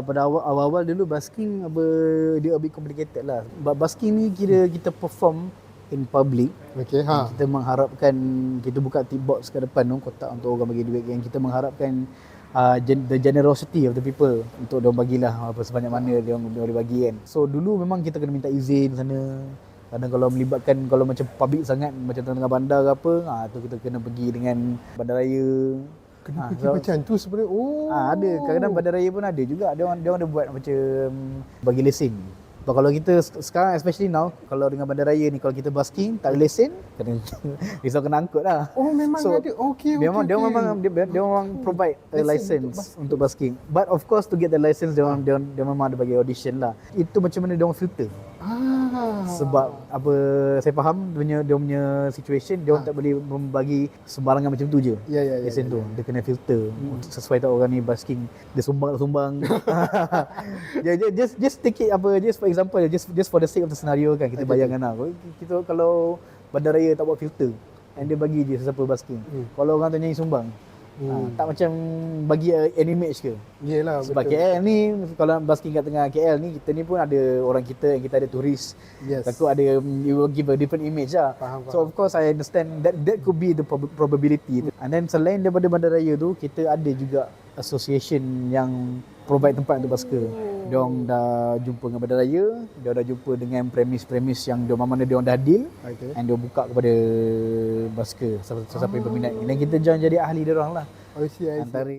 pada awal-awal dulu basking dia a bit complicated lah. Basking ni kira kita perform in public. Okey, Kita mengharapkan, kita buka tip box kat depan tu, kotak untuk orang bagi duit, yang kita mengharapkan the generosity of the people untuk diorang bagilah apa sebanyak mana dia boleh bagi kan. So dulu memang kita kena minta izin sana. Kadang kalau melibatkan, kalau macam public sangat macam tengah bandar ke apa, tu kita kena pergi dengan bandaraya. Kena pergi macam tu sebenarnya. Ada kadang-kadang bandaraya pun ada juga, dia orang ada buat macam bagi lesen. Kalau kita sekarang, especially now, kalau dengan bandaraya ni, kalau kita basking tak ada lesen, kena risau kena angkut lah. Memang ada. Okey. Dia memang provide a license untuk basking. But of course to get the license dia memang ada bagi audition lah. Itu macam mana dia orang filter. Sebab apa saya faham dia punya situation, dia orang tak boleh membagi sembarangan macam tu je. Lesen tu dia kena filter sesuai tahu orang ni basking dia sumbang. just take it just for example, just for the sake of the scenario kan, kita bayangkan lah kita kalau bandaraya tak buat filter and dia bagi je sesiapa basking, kalau orang tanya sumbang, tak macam bagi an image ke? Yelah, sebab betul. KL ni kalau basking kat tengah KL ni, kita ni pun ada orang kita, yang kita ada turis. Takut ada, you will give a different image lah. So of course I understand that could be the probability. And then selain daripada bandaraya tu, kita ada juga association yang provide tempat untuk basker. Diorang dah jumpa dengan bandaraya, diorang dah jumpa dengan premis-premis yang mana diorang dah deal, and diorang buka kepada basker siapa yang berminat. Dan kita jangan jadi ahli diorang lah. Antara